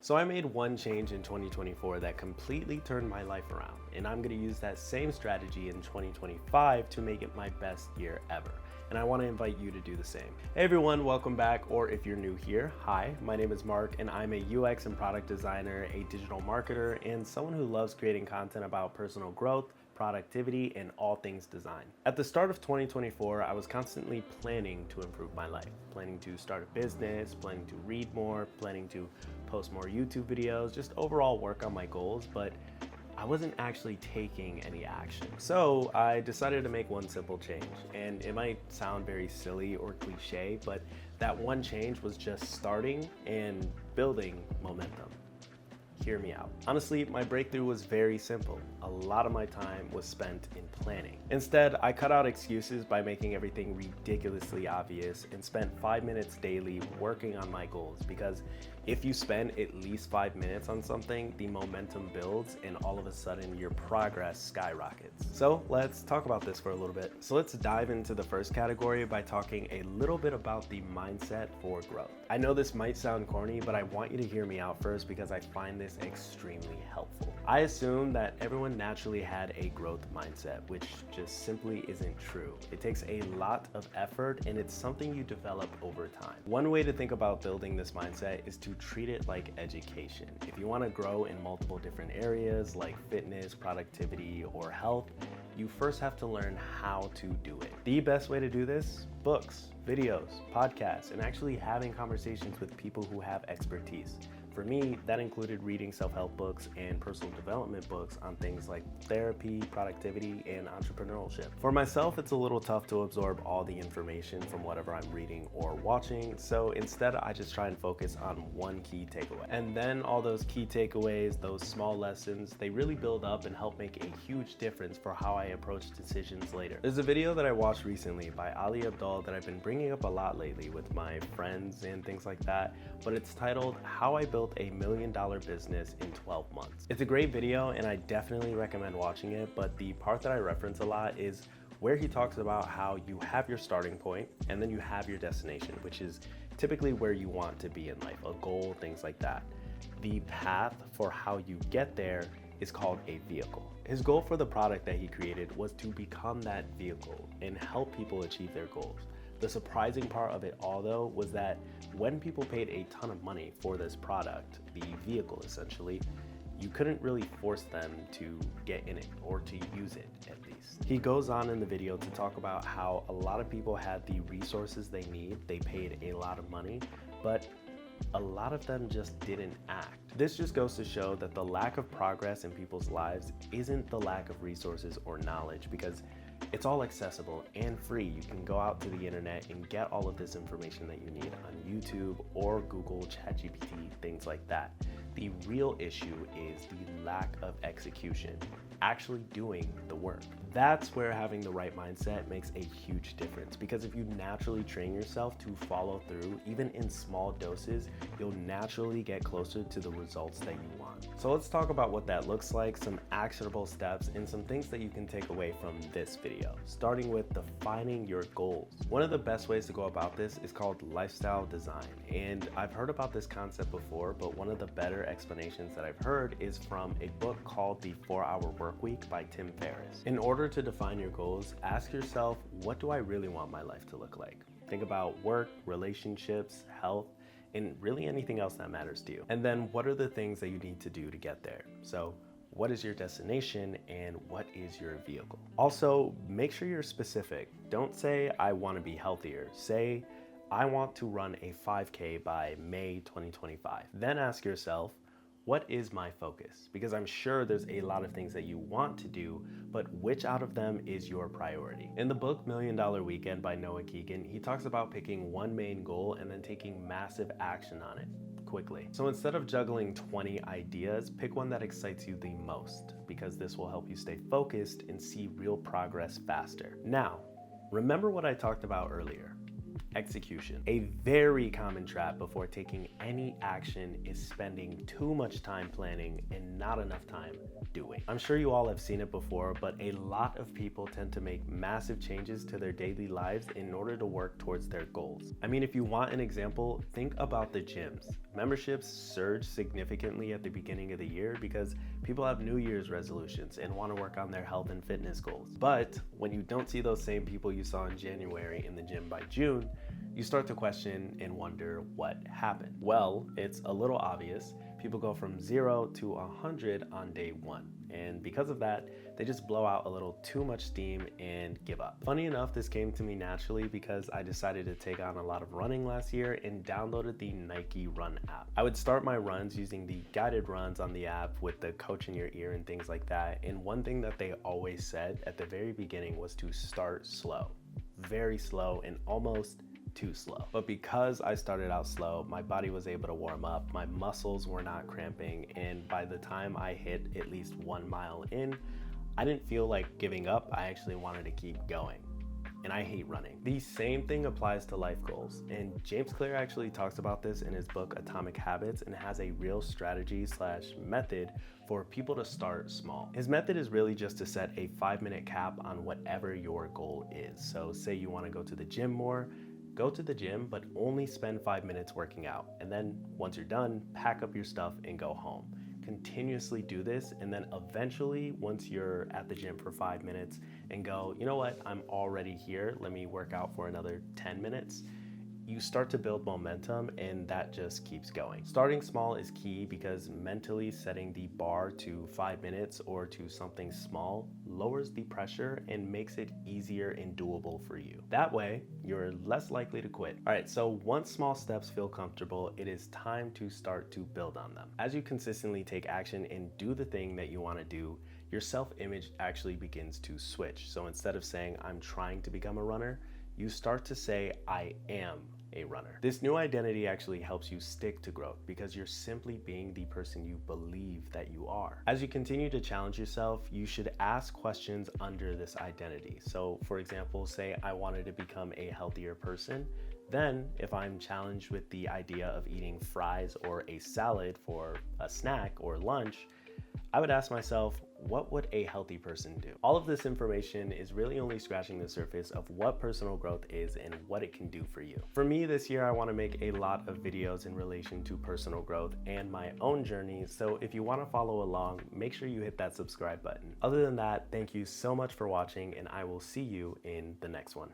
So I made one change in 2024 that completely turned my life around, and I'm going to use that same strategy in 2025 to make it my best year ever. And I want to invite you to do the same. Hey everyone, welcome back, or if you're new here, hi, my name is Mark, and I'm a UX and product designer, a digital marketer, and someone who loves creating content about personal growth, productivity, and all things design. At the start of 2024, I was constantly planning to improve my life, planning to start a business, planning to read more, planning to post more YouTube videos, just overall work on my goals, but I wasn't actually taking any action. So I decided to make one simple change, and it might sound very silly or cliche, but that one change was just starting and building momentum. Hear me out. Honestly, my breakthrough was very simple. A lot of my time was spent in planning. Instead, I cut out excuses by making everything ridiculously obvious and spent 5 minutes daily working on my goals, because if you spend at least 5 minutes on something, the momentum builds and all of a sudden your progress skyrockets. So let's talk about this for a little bit. So let's dive into the first category by talking a little bit about the mindset for growth. I know this might sound corny, but I want you to hear me out first because I find this extremely helpful. I assume that everyone naturally had a growth mindset, which just simply isn't true. It takes a lot of effort and it's something you develop over time. One way to think about building this mindset is to treat it like education. If you want to grow in multiple different areas like fitness, productivity, or health, you first have to learn how to do it. The best way to do this? Books, videos, podcasts, and actually having conversations with people who have expertise. For me, that included reading self-help books and personal development books on things like therapy, productivity, and entrepreneurship. For myself, it's a little tough to absorb all the information from whatever I'm reading or watching, so instead I just try and focus on one key takeaway. And then all those key takeaways, those small lessons, they really build up and help make a huge difference for how I approach decisions later. There's a video that I watched recently by Ali Abdaal that I've been bringing up a lot lately with my friends and things like that, but it's titled How I Built a $1 Million Business in 12 Months. It's a great video and I definitely recommend watching it, but the part that I reference a lot is where he talks about how you have your starting point and then you have your destination, which is typically where you want to be in life, a goal, things like that. The path for how you get there is called a vehicle. His goal for the product that he created was to become that vehicle and help people achieve their goals. The surprising part of it all, though, was that when people paid a ton of money for this product, the vehicle essentially, you couldn't really force them to get in it or to use it at least. He goes on in the video to talk about how a lot of people had the resources they need, they paid a lot of money, but a lot of them just didn't act. This just goes to show that the lack of progress in people's lives isn't the lack of resources or knowledge, because it's all accessible and free. You can go out to the internet and get all of this information that you need on YouTube or Google, ChatGPT, things like that. The real issue is the lack of execution, actually doing the work. That's where having the right mindset makes a huge difference, because if you naturally train yourself to follow through, even in small doses, you'll naturally get closer to the results that you want. So let's talk about what that looks like, some actionable steps, and some things that you can take away from this video, starting with defining your goals. One of the best ways to go about this is called lifestyle design, and I've heard about this concept before, but one of the better explanations that I've heard is from a book called The 4-Hour Workweek by Tim Ferriss. In order to define your goals, ask yourself, what do I really want my life to look like? Think about work, relationships, health, and really anything else that matters to you. And then what are the things that you need to do to get there? So what is your destination and what is your vehicle? Also, make sure you're specific. Don't say, I want to be healthier. Say, I want to run a 5K by May 2025. Then ask yourself, what is my focus? Because I'm sure there's a lot of things that you want to do, but which out of them is your priority? In the book $1 Million Weekend by Noah Kagan, he talks about picking one main goal and then taking massive action on it quickly. So instead of juggling 20 ideas, pick one that excites you the most, because this will help you stay focused and see real progress faster. Now, remember what I talked about earlier. execution. A very common trap before taking any action is spending too much time planning and not enough time doing. I'm sure you all have seen it before, but a lot of people tend to make massive changes to their daily lives in order to work towards their goals. I mean, if you want an example, think about the gyms. Memberships surge significantly at the beginning of the year because people have New Year's resolutions and want to work on their health and fitness goals. But when you don't see those same people you saw in January in the gym by June, you start to question and wonder what happened. Well, it's a little obvious. People go from 0 to 100 on day 1. And because of that, they just blow out a little too much steam and give up. Funny enough, this came to me naturally because I decided to take on a lot of running last year and downloaded the Nike Run app. I would start my runs using the guided runs on the app with the coach in your ear and things like that. And one thing that they always said at the very beginning was to start slow, very slow and almost too slow. But because I started out slow, my body was able to warm up, my muscles were not cramping, and by the time I hit at least 1 mile in, I didn't feel like giving up. I actually wanted to keep going. And I hate running. The same thing applies to life goals. And James Clear actually talks about this in his book Atomic Habits and has a real strategy/method for people to start small. His method is really just to set a 5-minute cap on whatever your goal is. So say you want to go to the gym more, go to the gym, but only spend 5 minutes working out. And then once you're done, pack up your stuff and go home. Continuously do this, and then eventually, once you're at the gym for 5 minutes and go, you know what, I'm already here, let me work out for another 10 minutes, you start to build momentum, and that just keeps going. Starting small is key because mentally setting the bar to 5 minutes or to something small lowers the pressure and makes it easier and doable for you. That way, you're less likely to quit. All right, so once small steps feel comfortable, it is time to start to build on them. As you consistently take action and do the thing that you want to do, your self-image actually begins to switch. So instead of saying, I'm trying to become a runner, you start to say, I am a runner. This new identity actually helps you stick to growth because you're simply being the person you believe that you are. As you continue to challenge yourself, you should ask questions under this identity. So for example, say I wanted to become a healthier person. Then if I'm challenged with the idea of eating fries or a salad for a snack or lunch, I would ask myself, what would a healthy person do? All of this information is really only scratching the surface of what personal growth is and what it can do for you. For me this year, I want to make a lot of videos in relation to personal growth and my own journey. So if you want to follow along, make sure you hit that subscribe button. Other than that, thank you so much for watching, and I will see you in the next one.